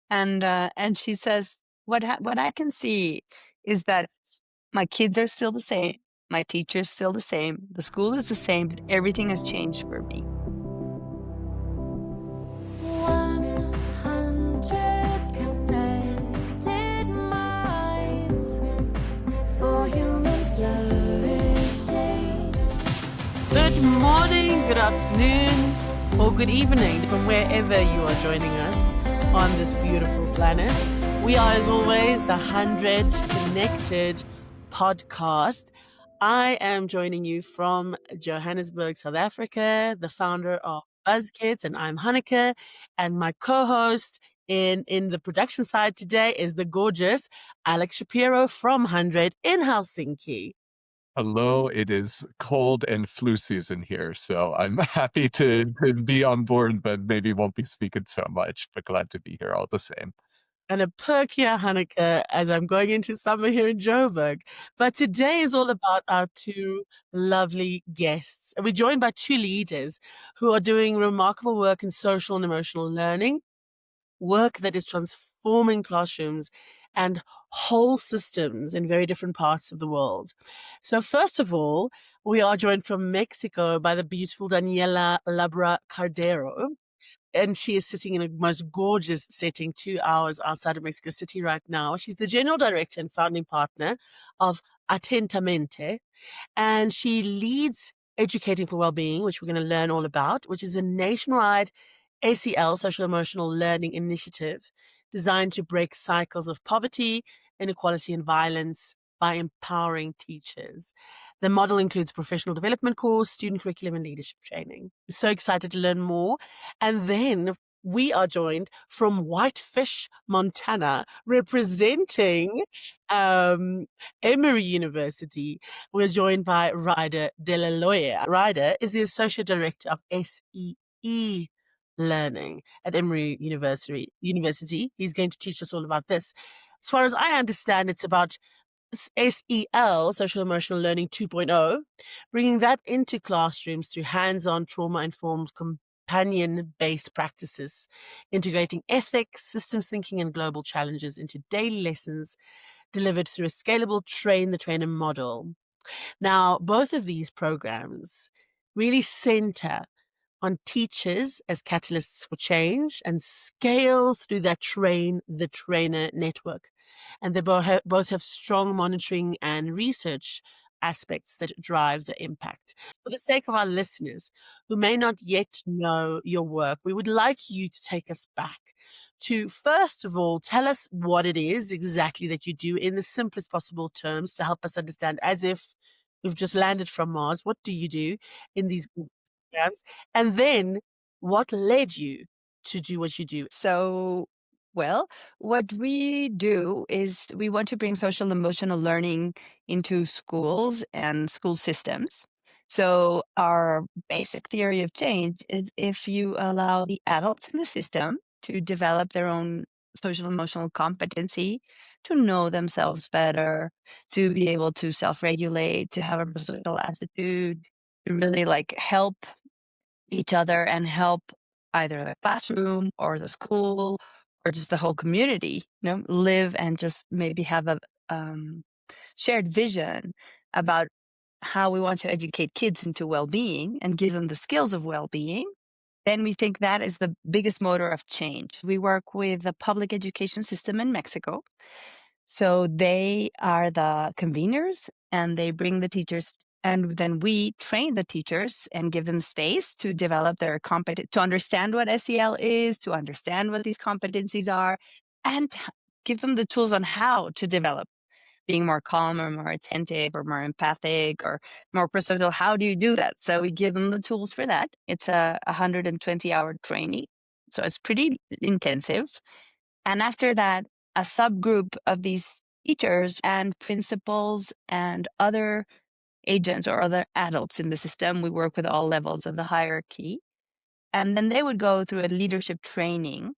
And she says, what I can see is that my kids are still the same, my teacher's still the same, the school is the same, but everything has changed for me. 100 connected minds for human flourishing. Good morning, good afternoon, or good evening from wherever you are joining us on this beautiful planet. We are, as always, the 100 Connected podcast. I am joining you from Johannesburg, South Africa, the founder of Kids, and I'm Hanneke. And my co-host in the production side today is the gorgeous Alex Shapero from HundrED in Helsinki. Hello, it is cold and flu season here, so I'm happy to be on board, but maybe won't be speaking so much, but glad to be here all the same. And a perkier Hanneke as I'm going into summer here in Joburg. But today is all about our two lovely guests. And we're joined by two leaders who are doing remarkable work in social and emotional learning, work that is transforming classrooms and whole systems in very different parts of the world. So first of all, we are joined from Mexico by the beautiful Daniela Labra Cardero. And she is sitting in a most gorgeous setting 2 hours outside of Mexico City right now. She's the general director and founding partner of Atentamente, and she leads Educating for Wellbeing, which we're going to learn all about, which is a nationwide ACL, social emotional learning initiative designed to break cycles of poverty, inequality, and violence by empowering teachers. The model includes professional development course, student curriculum, and leadership training. I'm so excited to learn more. And then we are joined from Whitefish, Montana, representing Emory University. We're joined by Ryder Delaloye. Ryder is the Associate Director of SEE Learning at Emory University. He's going to teach us all about this. As far as I understand, it's about SEL, Social Emotional Learning 2.0, bringing that into classrooms through hands-on, trauma-informed, companion-based practices, integrating ethics, systems thinking, and global challenges into daily lessons delivered through a scalable train-the-trainer model. Now, both of these programs really center on teachers as catalysts for change and scale through that train-the-trainer network. And they both have strong monitoring and research aspects that drive the impact. For the sake of our listeners who may not yet know your work, we would like you to take us back to, first of all, tell us what it is exactly that you do in the simplest possible terms to help us understand, as if we've just landed from Mars. What do you do in these programs? And then what led you to do what you do? So, well, what we do is we want to bring social emotional learning into schools and school systems. So, our basic theory of change is if you allow the adults in the system to develop their own social emotional competency, to know themselves better, to be able to self regulate, to have a social attitude, to really like help each other and help either the classroom or the school or just the whole community, live and just maybe have a shared vision about how we want to educate kids into well-being and give them the skills of well-being, then we think that is the biggest motor of change. We work with the public education system in Mexico. So they are the conveners and they bring the teachers, and then we train the teachers and give them space to develop their to understand what SEL is, to understand what these competencies are, and give them the tools on how to develop being more calm or more attentive or more empathic or more personal. How do you do that? So we give them the tools for that. It's a 120-hour training. So it's pretty intensive. And after that, a subgroup of these teachers and principals and other agents or other adults in the system, we work with all levels of the hierarchy. And then they would go through a leadership training.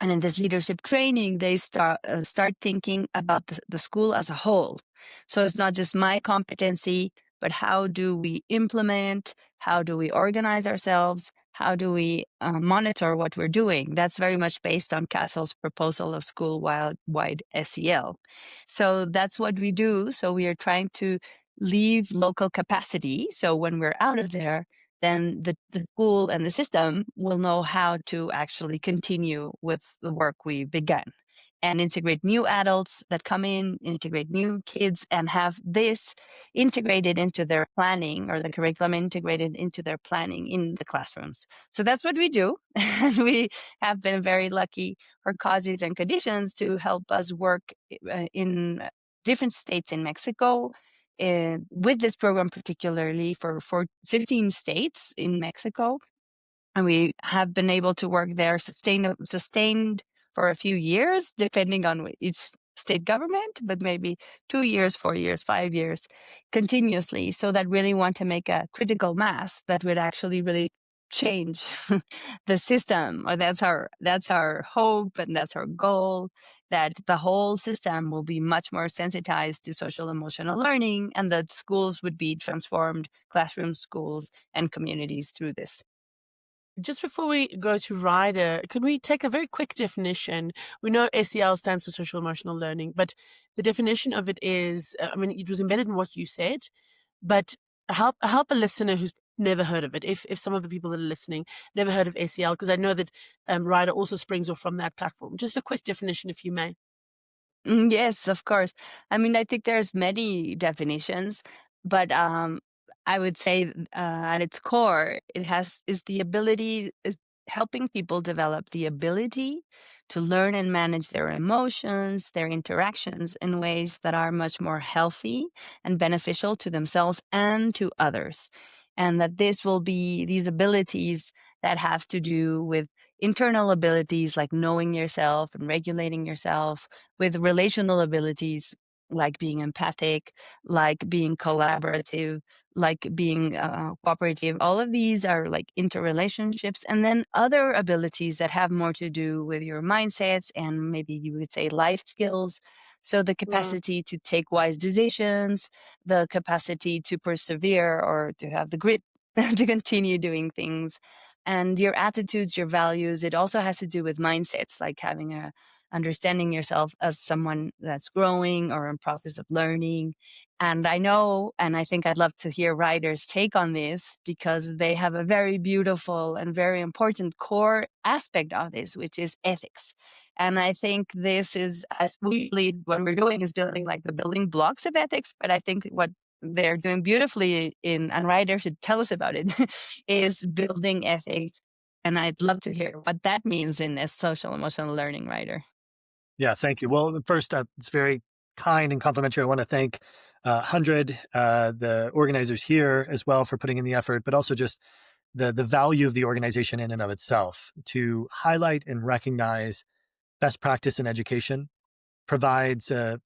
And in this leadership training, they start thinking about the school as a whole. So it's not just my competency, but how do we implement? How do we organize ourselves? how do we monitor what we're doing? That's very much based on Castle's proposal of school-wide SEL. So that's what we do. So we are trying to leave local capacity. So when we're out of there, then the school and the system will know how to actually continue with the work we began and integrate new adults that come in, integrate new kids, and have this integrated into their planning, or the curriculum integrated into their planning in the classrooms. So that's what we do. And we have been very lucky for causes and conditions to help us work in different states in Mexico. With this program, particularly for 15 states in Mexico, and we have been able to work there sustained for a few years, depending on each state government, but maybe 2 years, 4 years, 5 years, continuously. So that really want to make a critical mass that would actually really change the system. Or that's our hope, and that's our goal, that the whole system will be much more sensitized to social emotional learning, and that schools would be transformed, classroom schools and communities, through this. Just before we go to Ryder, could we take a very quick definition? We know SEL stands for social emotional learning, but the definition of it is, I mean, it was embedded in what you said, but help a listener who's never heard of it. If some of the people that are listening never heard of SEL, because I know that Ryder also springs off from that platform. Just a quick definition, if you may. Yes, of course. I mean, I think there's many definitions, but I would say at its core, is the ability, is helping people develop the ability to learn and manage their emotions, their interactions in ways that are much more healthy and beneficial to themselves and to others. And that this will be these abilities that have to do with internal abilities like knowing yourself and regulating yourself, with relational abilities like being empathic, like being collaborative, like being cooperative. All of these are like interrelationships. And then other abilities that have more to do with your mindsets and maybe you would say life skills. So the Mm. capacity to take wise decisions, the capacity to persevere or to have the grit to continue doing things, and your attitudes, your values. It also has to do with mindsets, like having a understanding yourself as someone that's growing or in process of learning. And I know, and I think I'd love to hear Ryder's take on this, because they have a very beautiful and very important core aspect of this, which is ethics. And I think this is, as we lead, what we're doing is building like the building blocks of ethics. But I think what they're doing beautifully and Ryder should tell us about it, is building ethics. And I'd love to hear what that means in a social emotional learning, Ryder. Yeah, thank you. Well, first, it's very kind and complimentary. I want to thank HundrED, the organizers here as well, for putting in the effort, but also just the value of the organization in and of itself to highlight and recognize best practice in education provides a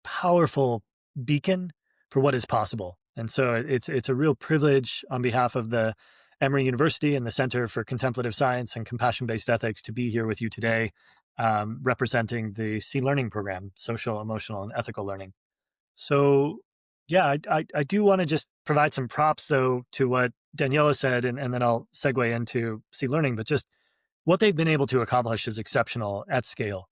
powerful beacon for what is possible. And so it's a real privilege on behalf of the Emory University and the Center for Contemplative Science and Compassion-Based Ethics to be here with you today, representing the C-Learning program, Social, Emotional, and Ethical Learning. So yeah, I do want to just provide some props, though, to what Daniela said, and then I'll segue into C-Learning, but just what they've been able to accomplish is exceptional at scale.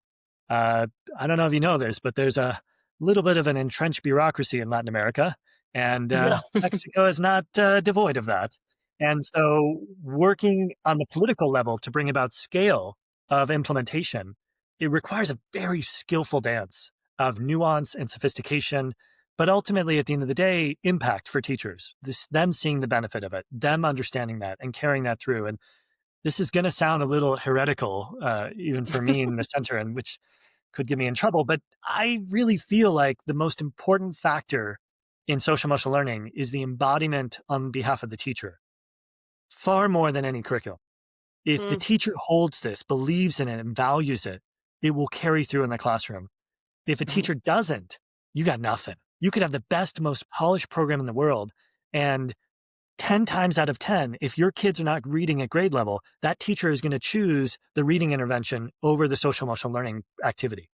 I don't know if you know this, but there's a little bit of an entrenched bureaucracy in Latin America, and Yeah. Mexico is not devoid of that. And so working on the political level to bring about scale of implementation, it requires a very skillful dance of nuance and sophistication, but ultimately at the end of the day, impact for teachers, them seeing the benefit of it, them understanding that and carrying that through. And this is going to sound a little heretical, even for me in the center, and which could get me in trouble. But I really feel like the most important factor in social emotional learning is the embodiment on behalf of the teacher, far more than any curriculum. If the teacher holds this, believes in it, and values it, it will carry through in the classroom. If a teacher doesn't, you got nothing. You could have the best, most polished program in the world, and 10 times out of 10, if your kids are not reading at grade level, that teacher is going to choose the reading intervention over the social emotional learning activity.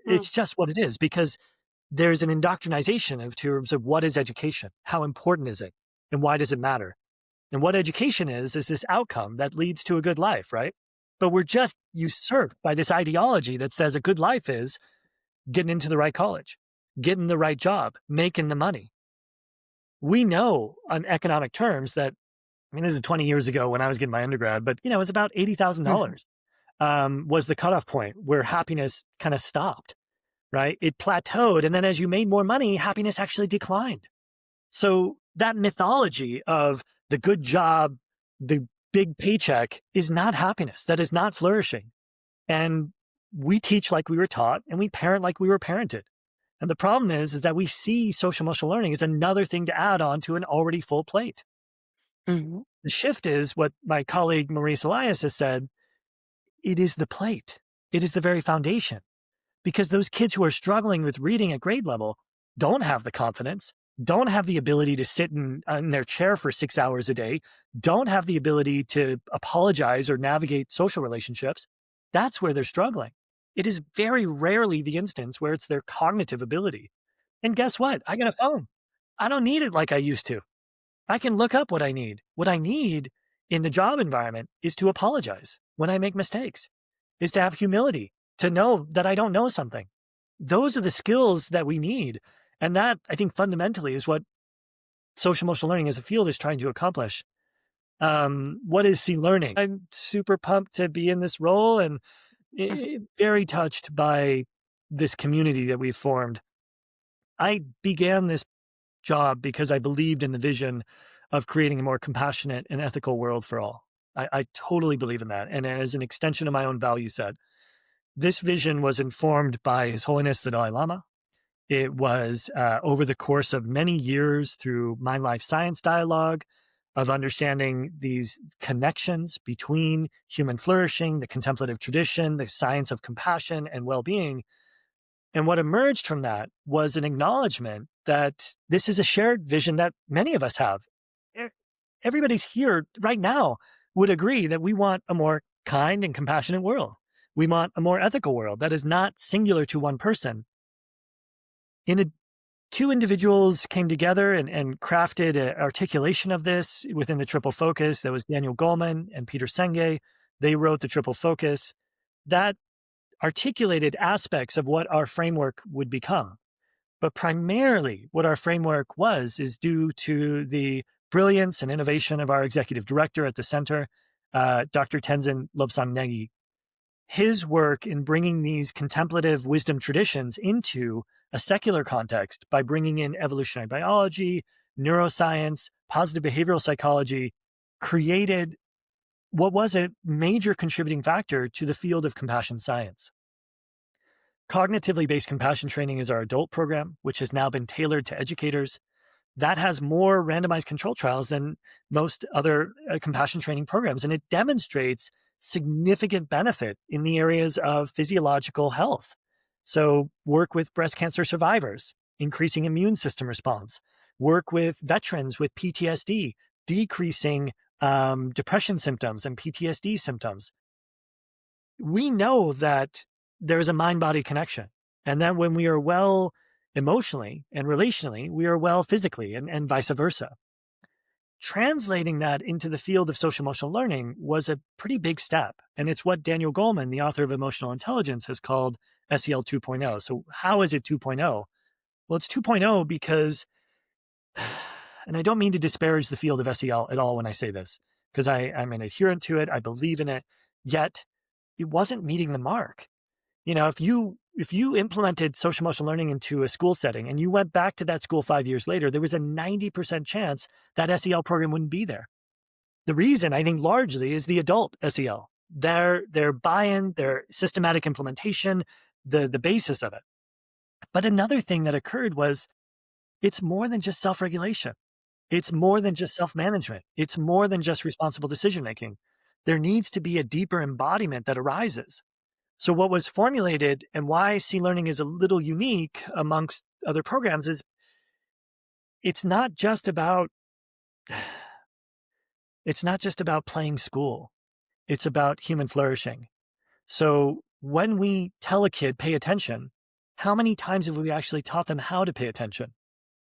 It's just what it is, because there's an indoctrination of terms of what is education, how important is it, and why does it matter? And what education is this outcome that leads to a good life, right? But we're just usurped by this ideology that says a good life is getting into the right college, getting the right job, making the money. We know on economic terms that, I mean, this is 20 years ago when I was getting my undergrad, but it was about $80,000 was the cutoff point where happiness kind of stopped, right? It plateaued. And then as you made more money, happiness actually declined. So that mythology of the good job, the big paycheck is not happiness. That is not flourishing. And we teach like we were taught and we parent like we were parented. And the problem is that we see social emotional learning as another thing to add on to an already full plate. Mhm. The shift is what my colleague Maurice Elias has said. It is the plate. It is the very foundation. Because those kids who are struggling with reading at grade level don't have the confidence, don't have the ability to sit in their chair for 6 hours a day, don't have the ability to apologize or navigate social relationships. That's where they're struggling. It is very rarely the instance where it's their cognitive ability. And guess what? I got a phone. I don't need it like I used to. I can look up what I need. What I need in the job environment is to apologize when I make mistakes, is to have humility, to know that I don't know something. Those are the skills that we need. And that, I think, fundamentally is what social emotional learning as a field is trying to accomplish. What is C learning? I'm super pumped to be in this role and very touched by this community that we've formed. I began this job because I believed in the vision of creating a more compassionate and ethical world for all. I totally believe in that. And as an extension of my own value set, this vision was informed by His Holiness the Dalai Lama. It was over the course of many years through mind life science dialogue of understanding these connections between human flourishing, the contemplative tradition, the science of compassion and well-being. And what emerged from that was an acknowledgement that this is a shared vision that many of us have. Everybody's here right now would agree that we want a more kind and compassionate world. We want a more ethical world that is not singular to one person. Two individuals came together and crafted an articulation of this within the triple focus. That was Daniel Goleman and Peter Senge. They wrote the triple focus that articulated aspects of what our framework would become. But primarily what our framework is due to the brilliance and innovation of our executive director at the center, Dr. Tenzin Lobsang Negi. His work in bringing these contemplative wisdom traditions into a secular context by bringing in evolutionary biology, neuroscience, positive behavioral psychology, created what was a major contributing factor to the field of compassion science. Cognitively based compassion training is our adult program, which has now been tailored to educators. That has more randomized control trials than most other compassion training programs, and it demonstrates significant benefit in the areas of physiological health. So work with breast cancer survivors, increasing immune system response, work with veterans with PTSD, decreasing depression symptoms and PTSD symptoms. We know that there is a mind-body connection, and that when we are well emotionally and relationally, we are well physically and vice versa. Translating that into the field of social emotional learning was a pretty big step. And it's what Daniel Goleman, the author of Emotional Intelligence, has called SEL 2.0. So how is it 2.0? Well, it's 2.0 because, and I don't mean to disparage the field of SEL at all when I say this, because I'm an adherent to it. I believe in it, yet it wasn't meeting the mark. If you implemented social emotional learning into a school setting and you went back to that school 5 years later, there was a 90% chance that SEL program wouldn't be there. The reason, I think, largely is the adult SEL, their buy-in, their systematic implementation, the basis of it. But another thing that occurred was it's more than just self-regulation. It's more than just self-management. It's more than just responsible decision-making. There needs to be a deeper embodiment that arises. So what was formulated and why C Learning is a little unique amongst other programs is it's not just about playing school. It's about human flourishing. So when we tell a kid, pay attention, how many times have we actually taught them how to pay attention?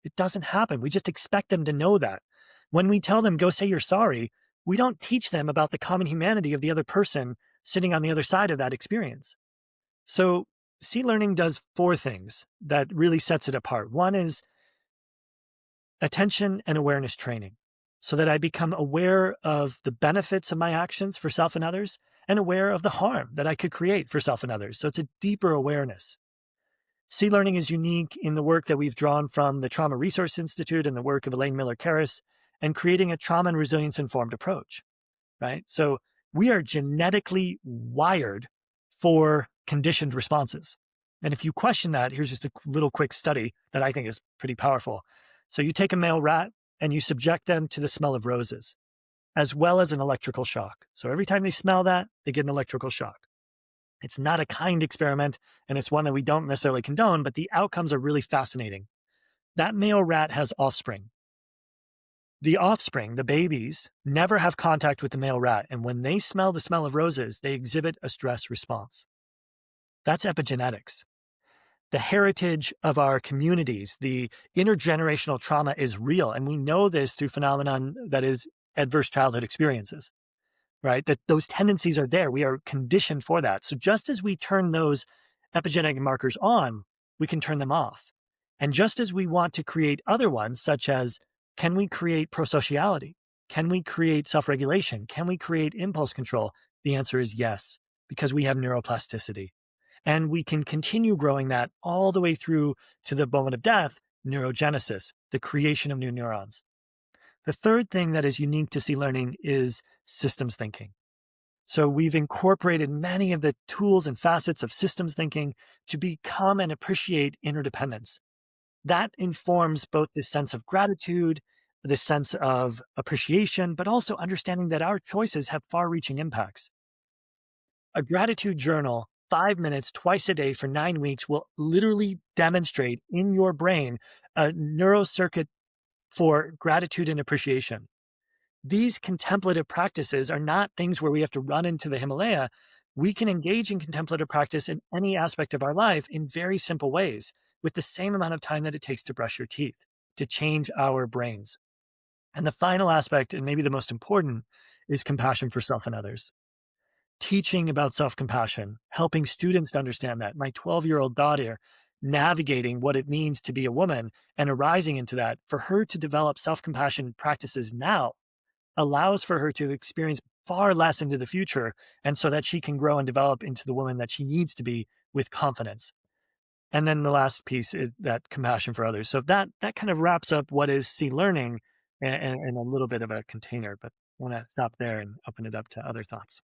It doesn't happen. We just expect them to know that. When we tell them, go say you're sorry, we don't teach them about the common humanity of the other person sitting on the other side of that experience. So C-learning does 4 things that really sets it apart. One is attention and awareness training, so that I become aware of the benefits of my actions for self and others, and aware of the harm that I could create for self and others. So it's a deeper awareness. C-learning is unique in the work that we've drawn from the Trauma Resource Institute and the work of Elaine Miller-Karras, and creating a trauma and resilience informed approach, right? So we are genetically wired for conditioned responses. And if you question that, here's just a little quick study that I think is pretty powerful. So you take a male rat and you subject them to the smell of roses, as well as an electrical shock. So every time they smell that, they get an electrical shock. It's not a kind experiment, and it's one that we don't necessarily condone, but the outcomes are really fascinating. That male rat has offspring. The offspring, the babies, never have contact with the male rat, and when they smell the smell of roses, they exhibit a stress response. That's epigenetics. The heritage of our communities, the intergenerational trauma is real, and we know this through phenomenon that is adverse childhood experiences, right? That those tendencies are there. We are conditioned for that. So just as we turn those epigenetic markers on, we can turn them off. And just as we want to create other ones, such as, can we create prosociality? Can we create self-regulation? Can we create impulse control? The answer is yes, because we have neuroplasticity. And we can continue growing that all the way through to the moment of death, neurogenesis, the creation of new neurons. The third thing that is unique to C-learning is systems thinking. So we've incorporated many of the tools and facets of systems thinking to become and appreciate interdependence. That informs both this sense of gratitude, this sense of appreciation, but also understanding that our choices have far-reaching impacts. A gratitude journal, 5 minutes twice a day for 9 weeks, will literally demonstrate in your brain a neurocircuit for gratitude and appreciation. These contemplative practices are not things where we have to run into the Himalaya. We can engage in contemplative practice in any aspect of our life in very simple ways, with the same amount of time that it takes to brush your teeth, to change our brains. And the final aspect, and maybe the most important, is compassion for self and others. Teaching about self-compassion, helping students to understand that. My 12-year-old daughter navigating what it means to be a woman and arising into that, for her to develop self-compassion practices now allows for her to experience far less into the future, and so that she can grow and develop into the woman that she needs to be with confidence. And then the last piece is that compassion for others. So that kind of wraps up what is C-learning and a little bit of a container, but I want to stop there and open it up to other thoughts.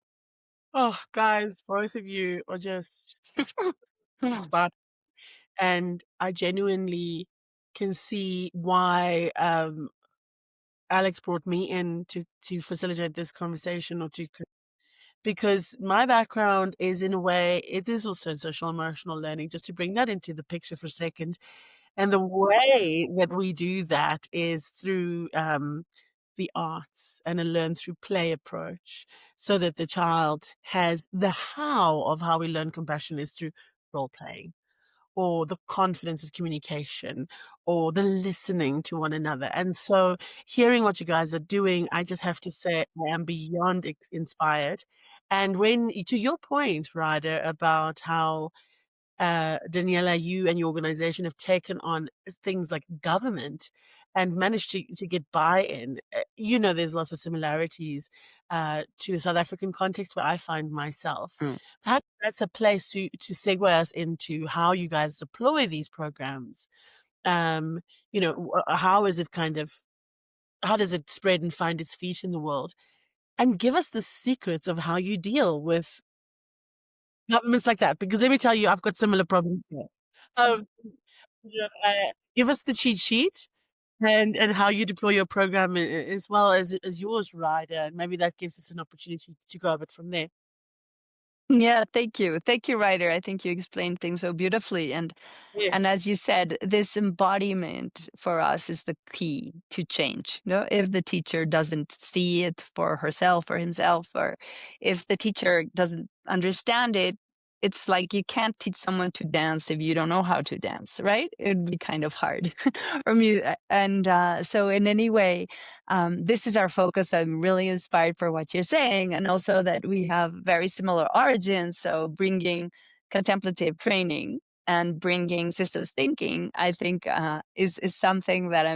Oh, guys, both of you are just spot. And I genuinely can see why Alex brought me in to facilitate this conversation, or because my background is, in a way, it is also social emotional learning, just to bring that into the picture for a second. And the way that we do that is through the arts and a learn through play approach, so that the child has the how of how we learn compassion is through role playing, or the confidence of communication, or the listening to one another. And so hearing what you guys are doing, I just have to say I am beyond inspired. And when, to your point, Ryder, about how Daniela, you and your organization have taken on things like government and managed to get buy-in. There's lots of similarities to the South African context where I find myself. Perhaps that's a place to segue us into how you guys deploy these programs. How is it how does it spread and find its feet in the world? And give us the secrets of how you deal with governments like that, because let me tell you, I've got similar problems here. Um, give us the cheat sheet and how you deploy your program, as well as yours, Ryder, and maybe that gives us an opportunity to go a bit from there. Yeah, thank you. Thank you, Ryder. I think you explained things so beautifully. And Yes. as you said, this embodiment for us is the key to change. If the teacher doesn't see it for herself or himself, or if the teacher doesn't understand it, it's like you can't teach someone to dance if you don't know how to dance, right? It'd be kind of hard. So in any way, this is our focus. I'm really inspired for what you're saying, and also that we have very similar origins. So bringing contemplative training and bringing systems thinking, I think, is something that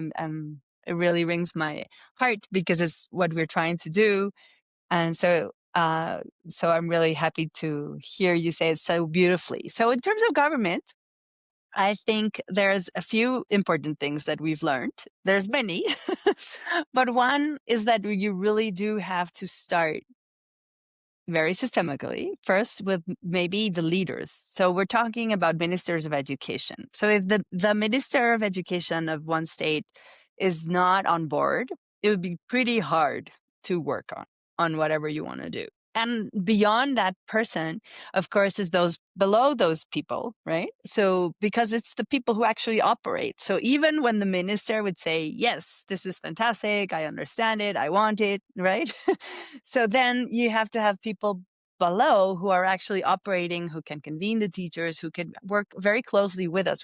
it really rings my heart, because it's what we're trying to do. And so I'm really happy to hear you say it so beautifully. So in terms of government, I think there's a few important things that we've learned. There's many, but one is that you really do have to start very systemically, first with maybe the leaders. So we're talking about ministers of education. So if the minister of education of one state is not on board, it would be pretty hard to work on whatever you want to do. And beyond that person, of course, is those below those people, right? So because it's the people who actually operate. So even when the minister would say, yes, this is fantastic, I understand it, I want it, right? So then you have to have people below who are actually operating, who can convene the teachers, who can work very closely with us.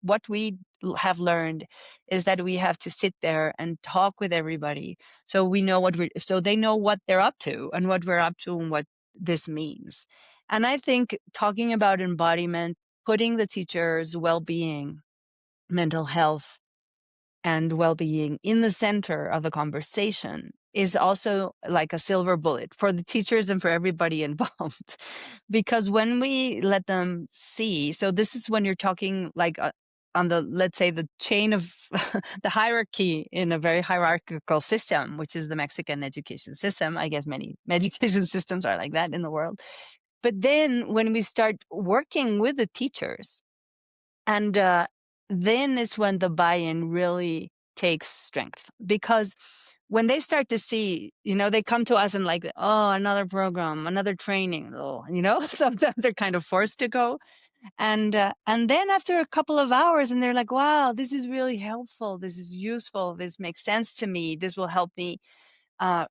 What we have learned is that we have to sit there and talk with everybody, so we know so they know what they're up to and what we're up to and what this means. And I think talking about embodiment, putting the teachers' well-being, mental health, and well-being in the center of the conversation is also like a silver bullet for the teachers and for everybody involved. Because when we let them see, so this is when you're talking like on the, let's say, the chain of the hierarchy in a very hierarchical system, which is the Mexican education system. I guess many education systems are like that in the world. But then when we start working with the teachers, and then is when the buy-in really takes strength, because when they start to see, they come to us and like, oh, another program, another training, sometimes they're kind of forced to go. And then after a couple of hours, and they're like, wow, this is really helpful. This is useful. This makes sense to me. This will help me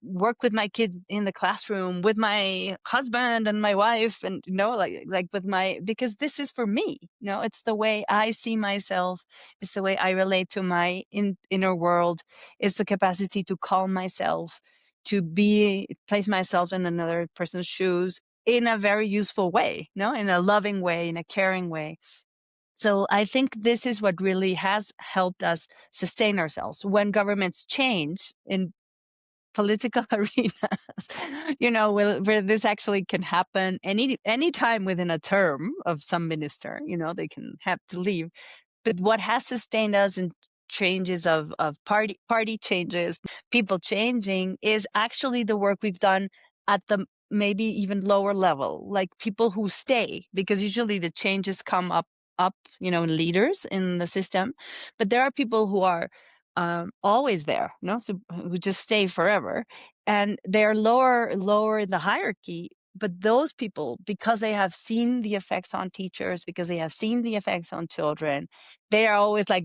work with my kids in the classroom, with my husband and my wife, and like with because this is for me. It's the way I see myself. It's the way I relate to my inner world. It's the capacity to calm myself, to place myself in another person's shoes in a very useful way, in a loving way, in a caring way. So I think this is what really has helped us sustain ourselves when governments change in political arenas, where this actually can happen any time within a term of some minister. They can have to leave. But what has sustained us in changes of party changes, people changing, is actually the work we've done at the maybe even lower level, like people who stay, because usually the changes come up, leaders in the system. But there are people who are always there, so who just stay forever, and they're lower in the hierarchy. But those people, because they have seen the effects on teachers, because they have seen the effects on children, they are always like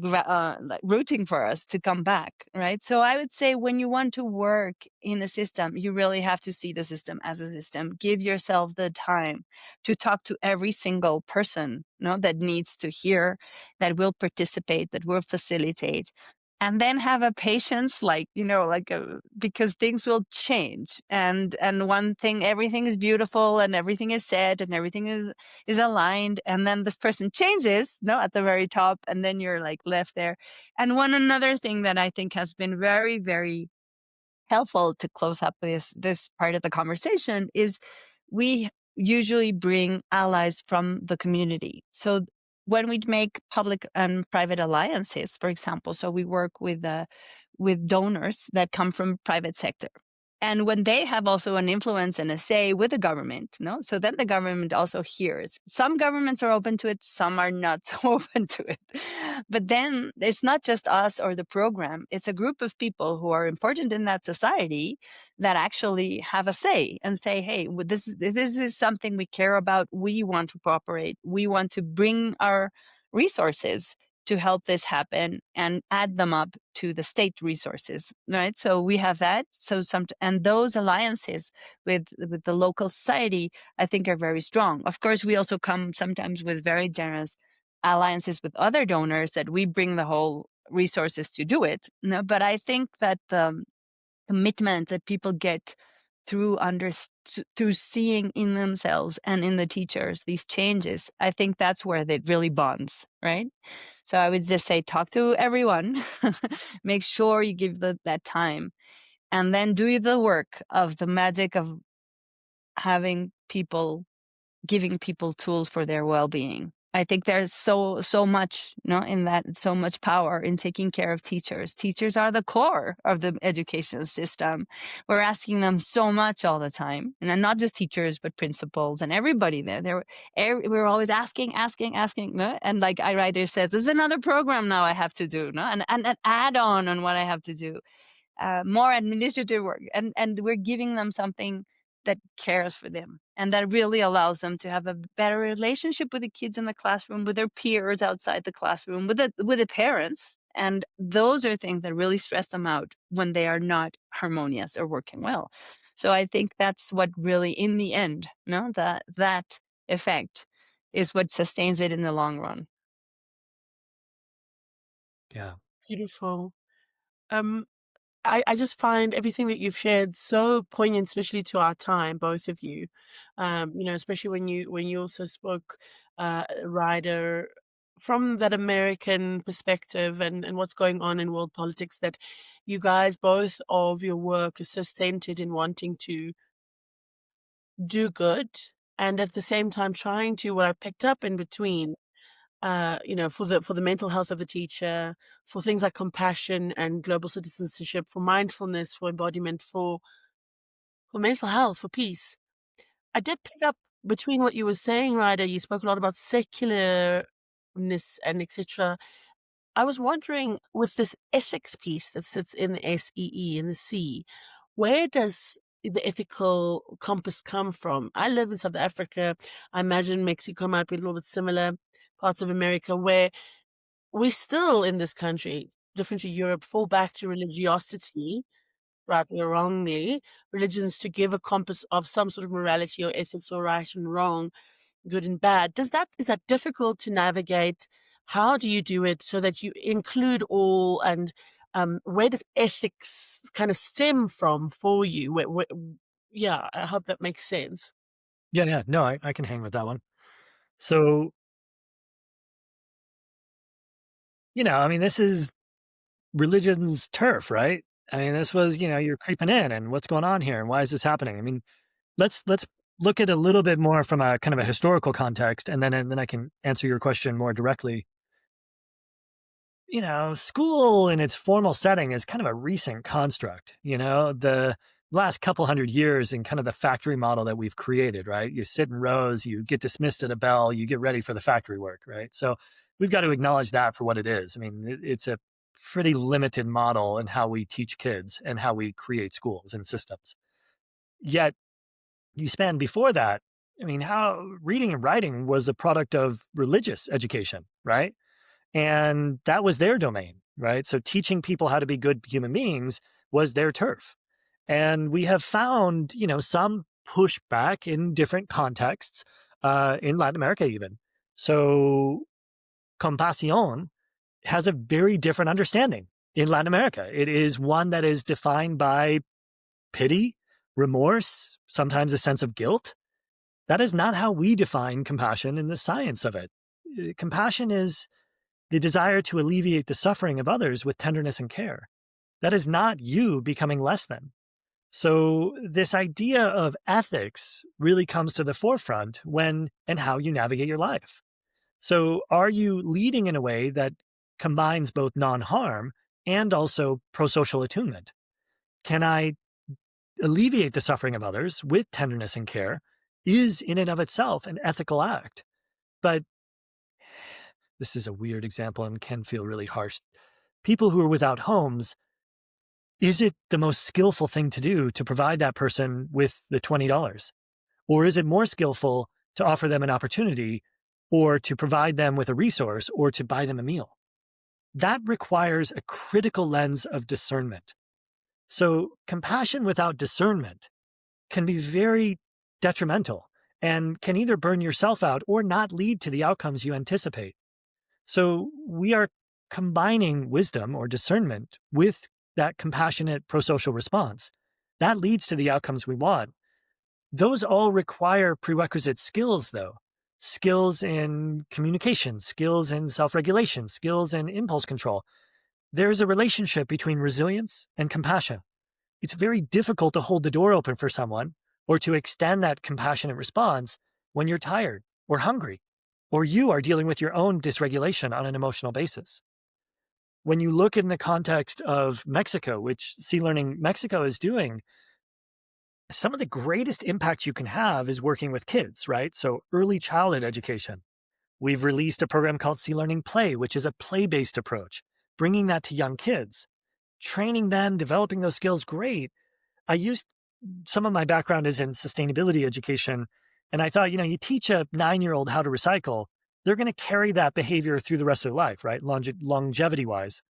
rooting for us to come back, right? So I would say when you want to work in a system, you really have to see the system as a system. Give yourself the time to talk to every single person, that needs to hear, that will participate, that will facilitate. And then have a patience, because things will change. And one thing, everything is beautiful and everything is said and everything is aligned. And then this person changes, at the very top, and then you're like left there. And another thing that I think has been very, very helpful to close up this part of the conversation is we usually bring allies from the community. So when we make public and private alliances, for example, so we work with donors that come from private sector. And when they have also an influence and a say with the government, so then the government also hears. Some governments are open to it, some are not so open to it. But then it's not just us or the program, it's a group of people who are important in that society that actually have a say and say, hey, this is something we care about, we want to cooperate, we want to bring our resources to help this happen and add them up to the state resources, right? So we have that. So and those alliances with the local society, I think, are very strong. Of course, we also come sometimes with very generous alliances with other donors that we bring the whole resources to do it. No, but I think that the commitment that people get through through seeing in themselves and in the teachers these changes, I think that's where it really bonds, right? So I would just say, talk to everyone, make sure you give that time, and then do the work of the magic of having people, giving people tools for their well-being. I think there's so much, in that, so much power in taking care of teachers. Teachers are the core of the education system. We're asking them so much all the time, and not just teachers, but principals and everybody there. We're always asking, no? And like Ryder says, there's another program now I have to do, no? And an add-on on what I have to do. More administrative work, and we're giving them something that cares for them and that really allows them to have a better relationship with the kids in the classroom, with their peers outside the classroom, with the parents. And those are things that really stress them out when they are not harmonious or working well. So I think that's what really, in the end, that effect is what sustains it in the long run. Yeah. Beautiful. I just find everything that you've shared so poignant, especially to our time, both of you. Especially when you also spoke, Ryder, from that American perspective and what's going on in world politics, that you guys, both of your work is so centered in wanting to do good and at the same time trying to, what I picked up in between, for the mental health of the teacher, for things like compassion and global citizenship, for mindfulness, for embodiment, for mental health, for peace. I did pick up between what you were saying, Ryder. You spoke a lot about secularness and etc. I was wondering, with this ethics piece that sits in the SEE, in the C, where does the ethical compass come from? I live in South Africa. I imagine Mexico might be a little bit similar, parts of America, where we still, in this country, different to Europe, fall back to religiosity, rightly or wrongly, religions to give a compass of some sort of morality or ethics or right and wrong, good and bad. Is that difficult to navigate? How do you do it so that you include all? And where does ethics kind of stem from for you? Yeah, I hope that makes sense. Yeah. No, I can hang with that one. So, this is religion's turf, right? I mean, this was, you're creeping in, and what's going on here, and why is this happening? I mean, let's look at a little bit more from a kind of a historical context, and then I can answer your question more directly. School in its formal setting is kind of a recent construct. The last couple hundred years in kind of the factory model that we've created, right? You sit in rows, you get dismissed at a bell, you get ready for the factory work, right? So we've got to acknowledge that for what it is. I mean, it's a pretty limited model in how we teach kids and how we create schools and systems. Yet you span before that, I mean, how reading and writing was a product of religious education, right? And that was their domain, right? So teaching people how to be good human beings was their turf. And we have found, some pushback in different contexts, in Latin America even. So compasión has a very different understanding in Latin America. It is one that is defined by pity, remorse, sometimes a sense of guilt. That is not how we define compassion in the science of it. Compassion is the desire to alleviate the suffering of others with tenderness and care. That is not you becoming less than. So this idea of ethics really comes to the forefront when and how you navigate your life. So are you leading in a way that combines both non-harm and also pro-social attunement? Can I alleviate the suffering of others with tenderness and care is in and of itself an ethical act. But this is a weird example and can feel really harsh. People who are without homes, is it the most skillful thing to do to provide that person with the $20? Or is it more skillful to offer them an opportunity or to provide them with a resource or to buy them a meal? that requires a critical lens of discernment. So compassion without discernment can be very detrimental and can either burn yourself out or not lead to the outcomes you anticipate. So we are combining wisdom or discernment with that compassionate prosocial response. That leads to the outcomes we want. Those all require prerequisite skills, though. Skills in communication, skills in self-regulation, skills in impulse control. There is a relationship between resilience and compassion. It's very difficult to hold the door open for someone or to extend that compassionate response when you're tired or hungry, or you are dealing with your own dysregulation on an emotional basis. When you look in the context of Mexico, which Sea Learning Mexico is doing, some of the greatest impact you can have is working with kids, right? So early childhood education. We've released a program called Sea Learning Play, which is a play-based approach, bringing that to young kids, training them, developing those skills. Great. Some of my background is in sustainability education. And I thought, you teach a 9-year-old how to recycle, they're going to carry that behavior through the rest of their life, right? Longevity wise.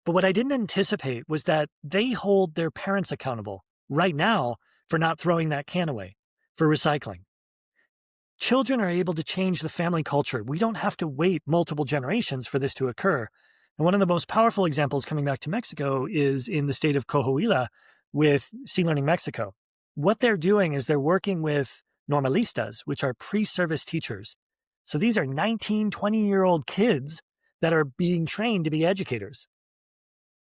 But what I didn't anticipate was that they hold their parents accountable right now for not throwing that can away, for recycling. Children are able to change the family culture. We don't have to wait multiple generations for this to occur. And one of the most powerful examples coming back to Mexico is in the state of Coahuila with Sea Learning Mexico. What they're doing is they're working with normalistas, which are pre-service teachers. So these are 19, 20-year-old kids that are being trained to be educators.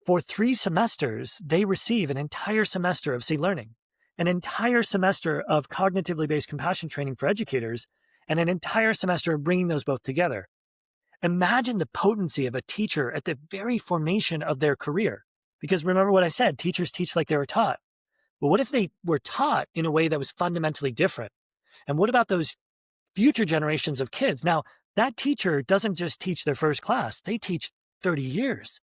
For 3 semesters, they receive an entire semester of Sea Learning, an entire semester of cognitively based compassion training for educators, and an entire semester of bringing those both together. Imagine the potency of a teacher at the very formation of their career. Because remember what I said, teachers teach like they were taught. Well, what if they were taught in a way that was fundamentally different? And what about those future generations of kids? Now, that teacher doesn't just teach their first class, they teach 30 years.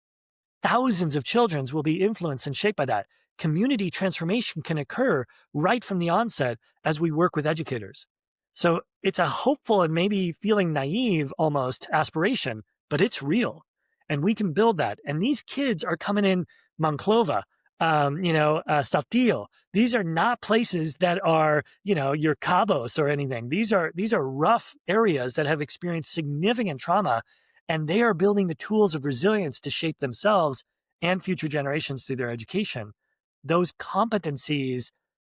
Thousands of children will be influenced and shaped by that. Community transformation can occur right from the onset as we work with educators. So it's a hopeful and maybe feeling naive almost aspiration, but it's real. And we can build that. And these kids are coming in Monclova, Saltillo. These are not places that are, your Cabos or anything. These are rough areas that have experienced significant trauma, and they are building the tools of resilience to shape themselves and future generations through their education. Those competencies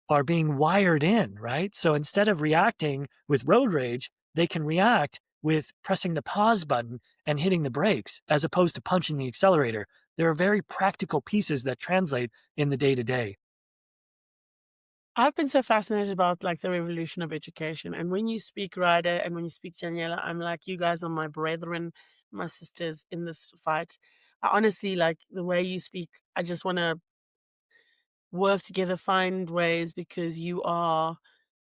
are being wired in, right? So instead of reacting with road rage, they can react with pressing the pause button and hitting the brakes as opposed to punching the accelerator. There are very practical pieces that translate in the day-to-day. I've been so fascinated about the revolution of education. And when you speak, Ryder, and when you speak, Daniela, I'm like, you guys are my brethren, my sisters in this fight. I honestly, the way you speak, I just want to work together, find ways, because you are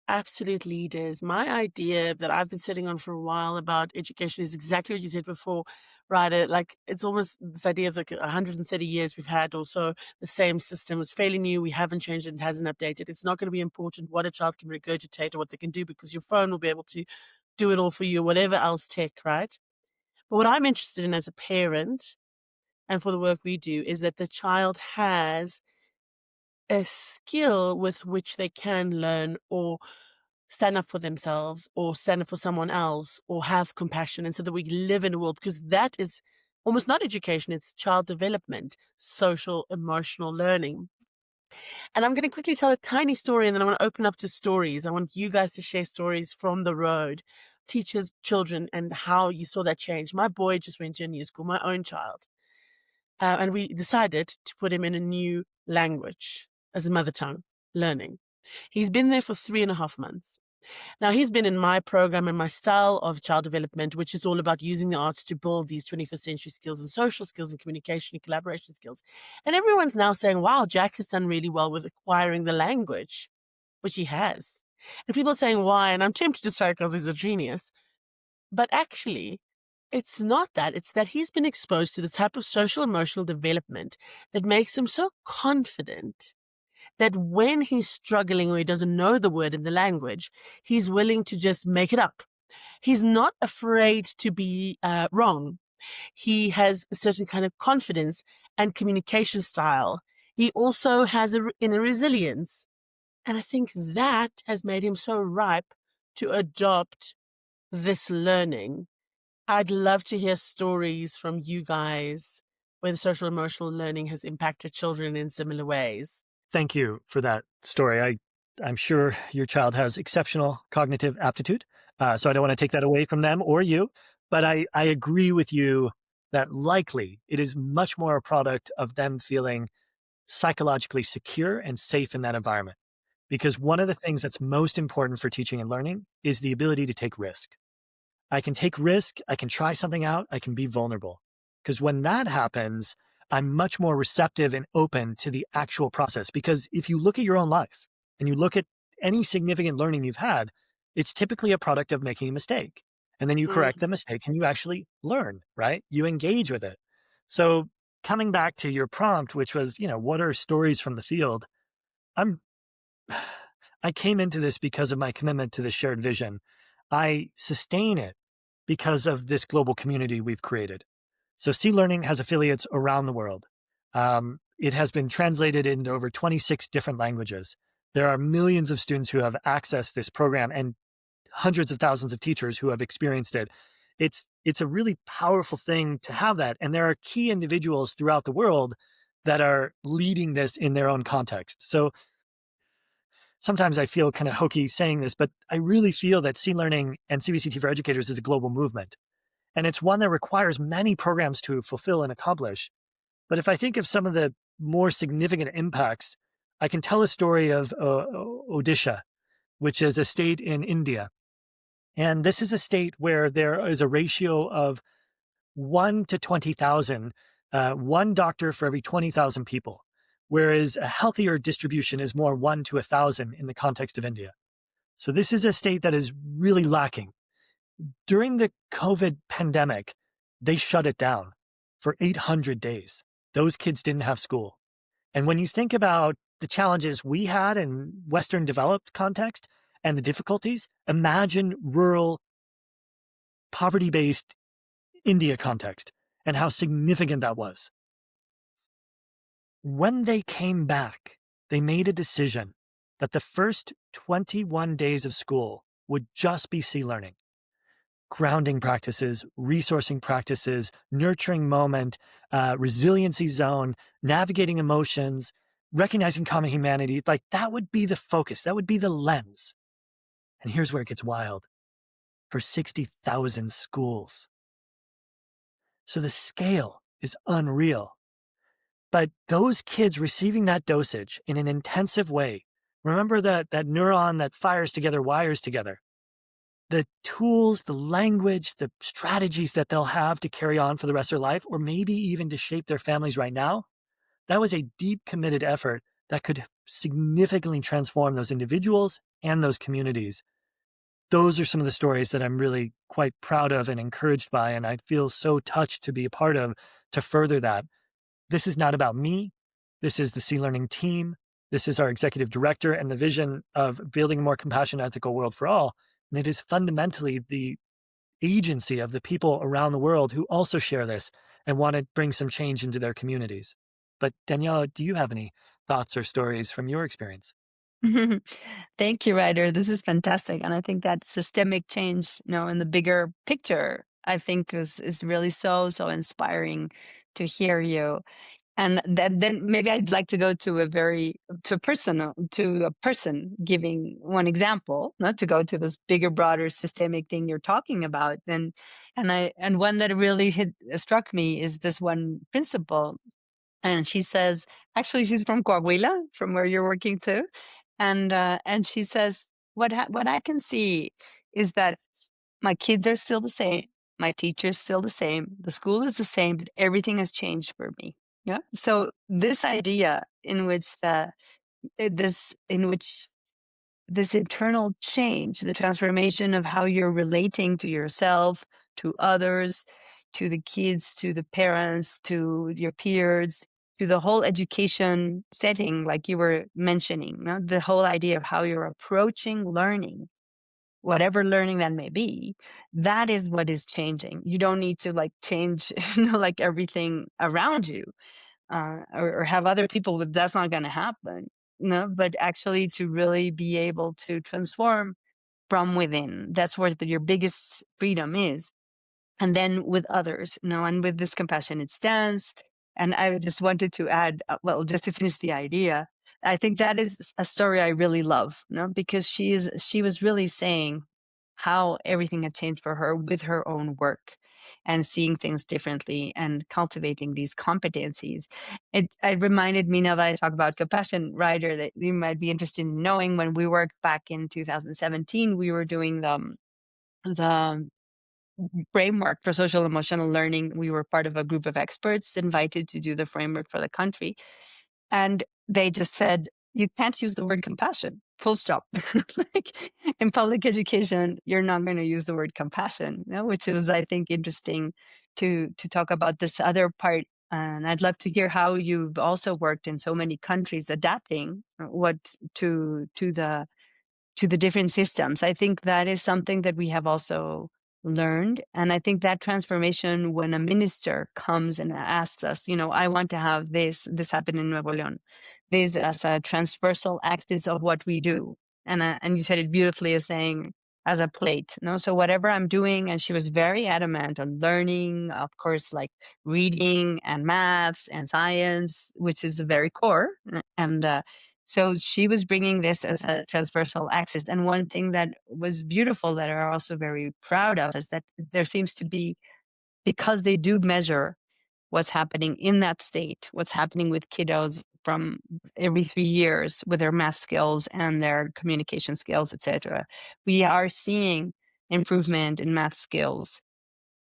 absolute leaders. My idea that I've been sitting on for a while about education is exactly what you said before, Ryder. It's almost this idea of 130 years we've had or so, the same system. It's fairly new. We haven't changed it. It hasn't updated. It's not going to be important what a child can regurgitate or what they can do, because your phone will be able to do it all for you, whatever else tech, right? But what I'm interested in as a parent and for the work we do is that the child has a skill with which they can learn or stand up for themselves or stand up for someone else or have compassion, and so that we live in a world, because that is almost not education, it's child development, social, emotional learning. And I'm going to quickly tell a tiny story, and then I want to open up to stories. I want you guys to share stories from the road, teachers, children, and how you saw that change. My boy just went to a new school, my own child. And we decided to put him in a new language as a mother tongue learning. He's been there for 3.5 months. Now, he's been in my program and my style of child development, which is all about using the arts to build these 21st century skills and social skills and communication and collaboration skills. And everyone's now saying, wow, Jack has done really well with acquiring the language, which he has. And people are saying, why? And I'm tempted to say because he's a genius. But actually, it's not that. It's that he's been exposed to the type of social emotional development that makes him so confident that when he's struggling or he doesn't know the word in the language, he's willing to just make it up. He's not afraid to be wrong. He has a certain kind of confidence and communication style. He also has a inner resilience. And I think that has made him so ripe to adopt this learning. I'd love to hear stories from you guys where the social emotional learning has impacted children in similar ways. Thank you for that story. I'm sure your child has exceptional cognitive aptitude, so I don't want to take that away from them or you, but I agree with you that likely it is much more a product of them feeling psychologically secure and safe in that environment. Because one of the things that's most important for teaching and learning is the ability to take risk. I can take risk, I can try something out, I can be vulnerable. Because when that happens, I'm much more receptive and open to the actual process. Because if you look at your own life and you look at any significant learning you've had, it's typically a product of making a mistake. And then you correct the mistake and you actually learn, right? You engage with it. So coming back to your prompt, which was, what are stories from the field? I came into this because of my commitment to the shared vision. I sustain it because of this global community we've created. So C-Learning has affiliates around the world. It has been translated into over 26 different languages. There are millions of students who have accessed this program and hundreds of thousands of teachers who have experienced it. It's a really powerful thing to have that. And there are key individuals throughout the world that are leading this in their own context. So sometimes I feel kind of hokey saying this, but I really feel that C-Learning and CBCT for Educators is a global movement. And it's one that requires many programs to fulfill and accomplish. But if I think of some of the more significant impacts, I can tell a story of Odisha, which is a state in India. And this is a state where there is a ratio of 1 to 20,000, one doctor for every 20,000 people, whereas a healthier distribution is more 1 to 1,000 in the context of India. So this is a state that is really lacking. During the COVID pandemic, they shut it down for 800 days. Those kids didn't have school. And when you think about the challenges we had in Western developed context and the difficulties, imagine rural, poverty-based India context and how significant that was. When they came back, they made a decision that the first 21 days of school would just be C-Learning. Grounding practices, resourcing practices, nurturing moment, resiliency zone, navigating emotions, recognizing common humanity, like that would be the focus. That would be the lens. And here's where it gets wild. For 60,000 schools. So the scale is unreal. But those kids receiving that dosage in an intensive way, remember that neuron that fires together wires together. The tools, the language, the strategies that they'll have to carry on for the rest of their life, or maybe even to shape their families right now, that was a deep, committed effort that could significantly transform those individuals and those communities. Those are some of the stories that I'm really quite proud of and encouraged by, and I feel so touched to be a part of to further that. This is not about me. This is the C-Learning team. This is our executive director and the vision of building a more compassionate, ethical world for all. And it is fundamentally the agency of the people around the world who also share this and want to bring some change into their communities. But Daniela, do you have any thoughts or stories from your experience? Thank you, Ryder. This is fantastic. And I think that systemic change, in the bigger picture, I think is really so inspiring to hear you. And then maybe I'd like to go to a person giving one example, not to go to this bigger, broader systemic thing you're talking about. And one that really struck me is this one principle. And she says, actually, she's from Coahuila, from where you're working too. And she says, what I can see is that my kids are still the same, my teacher's still the same, the school is the same, but everything has changed for me. Yeah. So this idea in which this internal change, the transformation of how you're relating to yourself, to others, to the kids, to the parents, to your peers, to the whole education setting, like you were mentioning, the whole idea of how you're approaching learning whatever learning that may be, that is what is changing. You don't need to like change, like everything around you, or have other people, but that's not going to happen. But actually to really be able to transform from within. That's where your biggest freedom is. And then with others, and with this compassionate stance. And I just wanted to add, well, just to finish the idea, I think that is a story I really love, because she was really saying how everything had changed for her with her own work and seeing things differently and cultivating these competencies. It reminded me, now that I talk about compassion, Ryder, that you might be interested in knowing, when we worked back in 2017, we were doing the framework for social emotional learning. We were part of a group of experts invited to do the framework for the country. And they just said, you can't use the word compassion, full stop. Like in public education, you're not going to use the word compassion, which was, I think, interesting to talk about this other part. And I'd love to hear how you've also worked in so many countries adapting what to the different systems. I think that is something that we have also learned. And I think that transformation, when a minister comes and asks us, I want to have this happened in Nuevo León, this as a transversal axis of what we do. And you said it beautifully, as saying, as a plate, so whatever I'm doing. And she was very adamant on learning, of course, like reading and maths and science, which is the very core. And so she was bringing this as a transversal axis. And one thing that was beautiful, that are also very proud of, is that there seems to be, because they do measure what's happening in that state, what's happening with kiddos from every 3 years with their math skills and their communication skills, etc. We are seeing improvement in math skills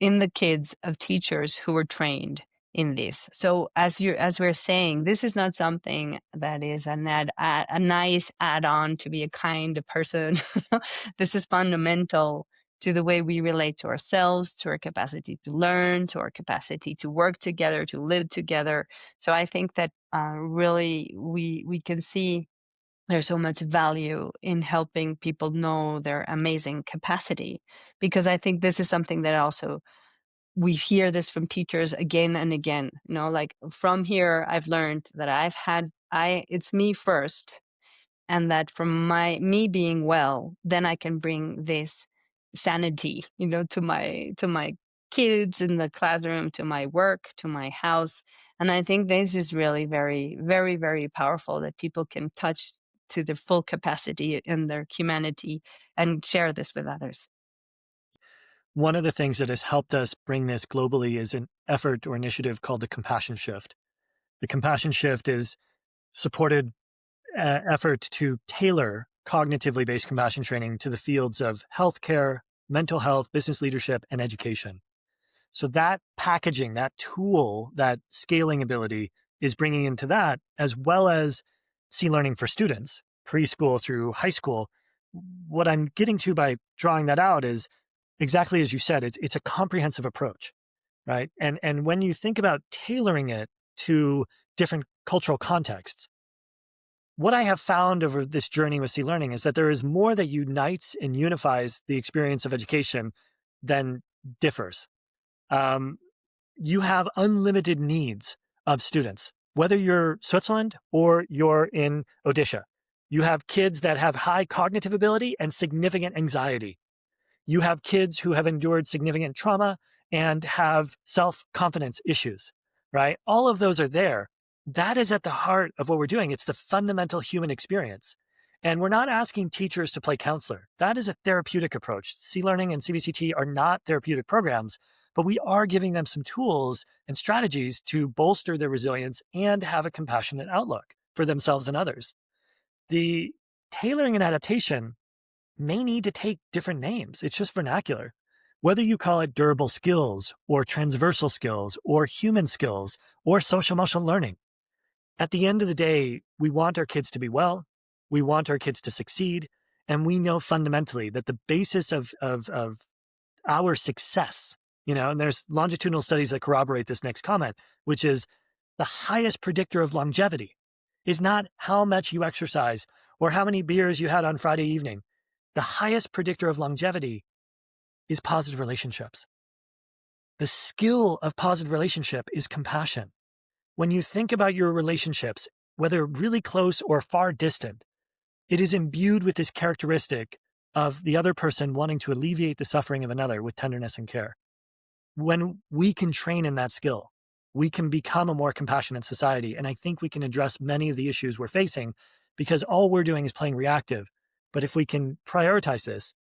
in the kids of teachers who were trained in this. So as we're saying, this is not something that is a nice add-on to be a kind person. This is fundamental to the way we relate to ourselves, to our capacity to learn, to our capacity to work together, to live together. So I think that really we can see there's so much value in helping people know their amazing capacity, because I think this is something that also we hear this from teachers again and again. Like from here, I've learned that it's me first, and that from me being well, then I can bring this sanity, to my kids in the classroom, to my work, to my house. And I think this is really very, very, very powerful, that people can touch to the full capacity in their humanity and share this with others. One of the things that has helped us bring this globally is an effort or initiative called the Compassion Shift. The Compassion Shift is supported effort to tailor cognitively based compassion training to the fields of healthcare, mental health, business leadership, and education. So that packaging, that tool, that scaling ability is bringing into that, as well as C-learning for students, preschool through high school. What I'm getting to by drawing that out is exactly as you said, it's a comprehensive approach, right? And when you think about tailoring it to different cultural contexts, what I have found over this journey with C-learning is that there is more that unites and unifies the experience of education than differs. You have unlimited needs of students, whether you're Switzerland or you're in Odisha. You have kids that have high cognitive ability and significant anxiety. You have kids who have endured significant trauma and have self-confidence issues, right? All of those are there. That is at the heart of what we're doing. It's the fundamental human experience. And we're not asking teachers to play counselor. That is a therapeutic approach. C-learning and CBCT are not therapeutic programs, but we are giving them some tools and strategies to bolster their resilience and have a compassionate outlook for themselves and others. The tailoring and adaptation may need to take different names. It's just vernacular. Whether you call it durable skills or transversal skills or human skills or social emotional learning, at the end of the day, we want our kids to be well. We want our kids to succeed. And we know fundamentally that the basis of our success, and there's longitudinal studies that corroborate this next comment, which is the highest predictor of longevity is not how much you exercise or how many beers you had on Friday evening. the highest predictor of longevity is positive relationships. The skill of positive relationship is compassion. When you think about your relationships, whether really close or far distant, it is imbued with this characteristic of the other person wanting to alleviate the suffering of another with tenderness and care. When we can train in that skill, we can become a more compassionate society. And I think we can address many of the issues we're facing because all we're doing is playing reactive. But if we can prioritize this,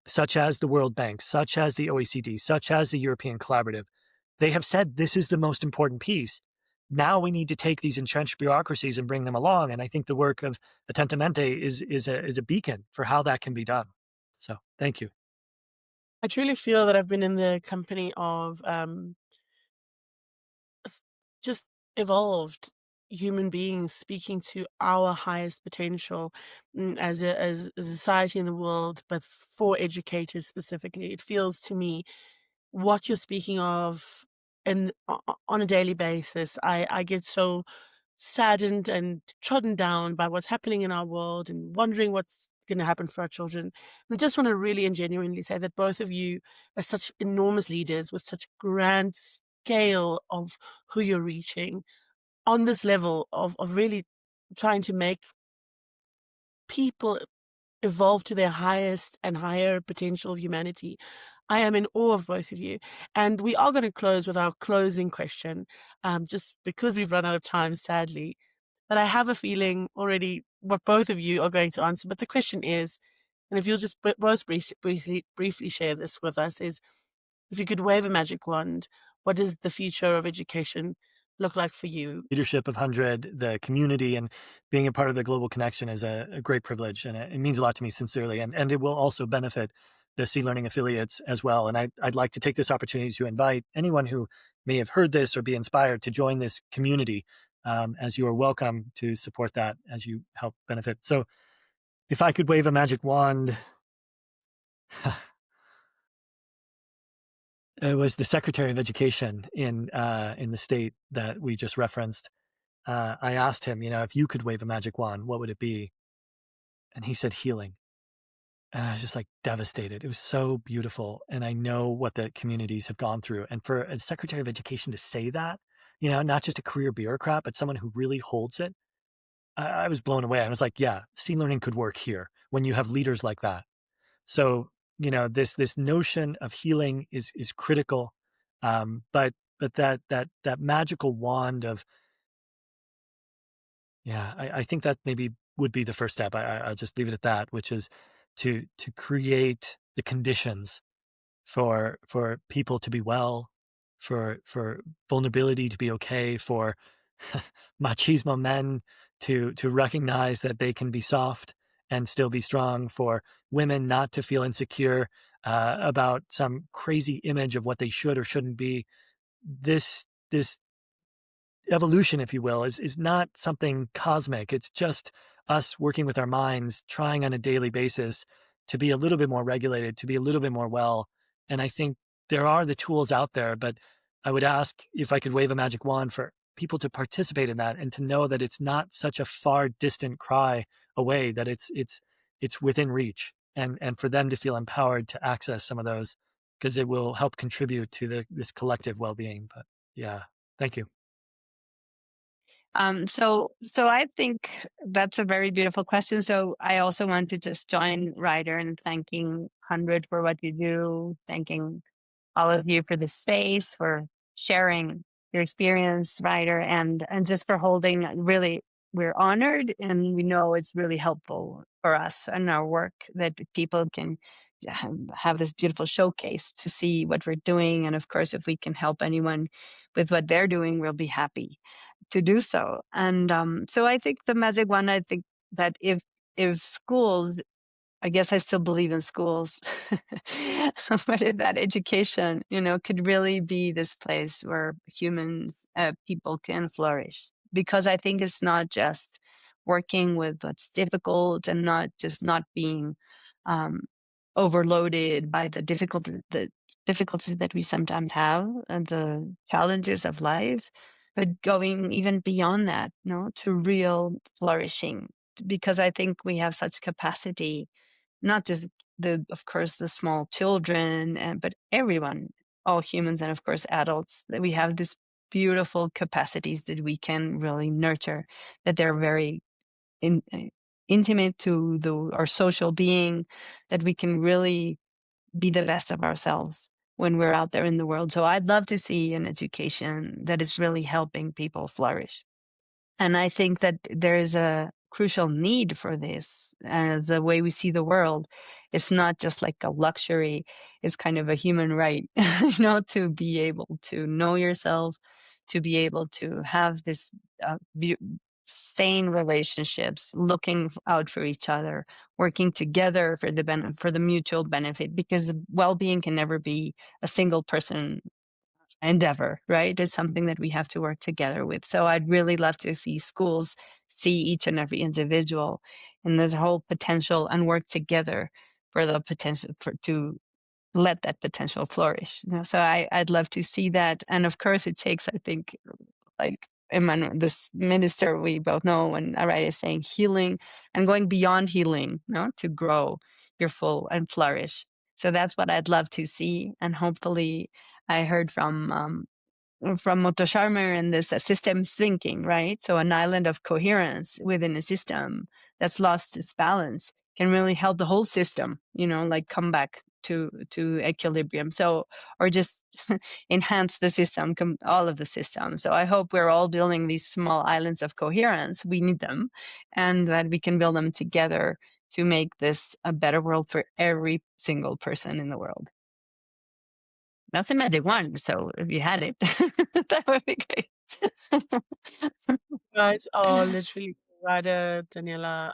such as the World Bank, such as the OECD, such as the European Collaborative, they have said this is the most important piece. Now we need to take these entrenched bureaucracies and bring them along. And I think the work of Attentamente is a beacon for how that can be done. So thank you. I truly feel that I've been in the company of just evolved human beings speaking to our highest potential as a society in the world, but for educators specifically. It feels to me what you're speaking of and on a daily basis. I get so saddened and trodden down by what's happening in our world and wondering what's going to happen for our children. And I just want to really and genuinely say that both of you are such enormous leaders with such grand scale of who you're reaching on this level of really trying to make people evolve to their highest and higher potential of humanity. I am in awe of both of you. And we are going to close with our closing question, just because we've run out of time, sadly. But I have a feeling already what both of you are going to answer. But the question is, and if you'll just both briefly share this with us, is if you could wave a magic wand, what does the future of education look like for you? Leadership of HundrED, the community, and being a part of the global connection is a great privilege, and it means a lot to me sincerely. And it will also benefit the C-Learning affiliates as well. And I'd like to take this opportunity to invite anyone who may have heard this or be inspired to join this community, as you are welcome to support that as you help benefit. So if I could wave a magic wand, it was the Secretary of Education in the state that we just referenced. I asked him, if you could wave a magic wand, what would it be? And he said healing. And I was just like devastated. It was so beautiful. And I know what the communities have gone through. And for a Secretary of Education to say that, not just a career bureaucrat, but someone who really holds it, I was blown away. I was like, yeah, C-Learning could work here when you have leaders like that. So, this notion of healing is critical. But that magical wand of, I think that maybe would be the first step. I'll just leave it at that, which is to create the conditions for people to be well, for vulnerability to be okay, for machismo men to recognize that they can be soft and still be strong, for women not to feel insecure about some crazy image of what they should or shouldn't be. This evolution, if you will, is not something cosmic. It's just us working with our minds, trying on a daily basis to be a little bit more regulated, to be a little bit more well. And I think there are the tools out there, but I would ask if I could wave a magic wand for people to participate in that and to know that it's not such a far distant cry away, that it's within reach, and for them to feel empowered to access some of those, because it will help contribute to this collective well-being. But yeah, thank you. So I think that's a very beautiful question. So I also want to just join Ryder in thanking HundrED for what you do, thanking all of you for the space, for sharing your experience, Ryder, and just for holding. Really, we're honored, and we know it's really helpful for us and our work that people can have this beautiful showcase to see what we're doing. And of course, if we can help anyone with what they're doing, we'll be happy to do so. And so I think the magic one, I think that if schools, I guess I still believe in schools, but if that education, could really be this place where humans, people can flourish. Because I think it's not just working with what's difficult and not just not being overloaded by the difficulties that we sometimes have and the challenges of life, but going even beyond that, to real flourishing. Because I think we have such capacity, not just of course, the small children, but everyone, all humans, and of course adults, that we have this beautiful capacities that we can really nurture, that they're very in, intimate to our social being, that we can really be the best of ourselves when we're out there in the world. So I'd love to see an education that is really helping people flourish. And I think that there's a crucial need for this as the way we see the world. It's not just like a luxury, it's kind of a human right, to be able to know yourself, to be able to have this sane relationships, looking out for each other, working together for the mutual benefit, because the well-being can never be a single person endeavor, right? It's something that we have to work together with. So I'd really love to see schools see each and every individual and there's a whole potential and work together for the potential to let that potential flourish. So I'd love to see that. And of course it takes, I think, like Emmanuel, this minister we both know, and Ryder is saying, healing and going beyond healing, to grow your full and flourish. So that's what I'd love to see. And hopefully I heard from Otto Scharmer and this systems thinking, right? So an island of coherence within a system that's lost its balance can really help the whole system, like come back to equilibrium. So, or just enhance the system, all of the systems. So I hope we're all building these small islands of coherence. We need them, and that we can build them together to make this a better world for every single person in the world. That's a magic wand, so if you had it, that would be great. You guys are literally, Ryder, Daniela,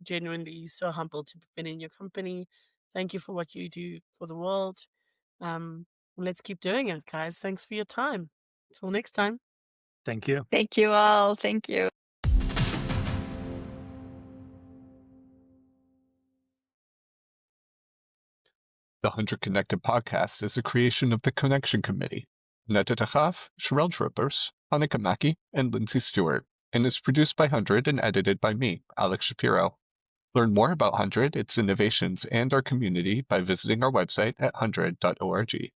genuinely so humbled to have been in your company. Thank you for what you do for the world. Let's keep doing it, guys. Thanks for your time. Until next time. Thank you. Thank you all. Thank you. The 100 Connected podcast is a creation of the Connection Committee, Netta Tachaf, Sherelle Trippers, Hanneke Mackie, and Lindsay Stewart, and is produced by 100 and edited by me, Alex Shapero. Learn more about 100, its innovations, and our community by visiting our website at 100.org.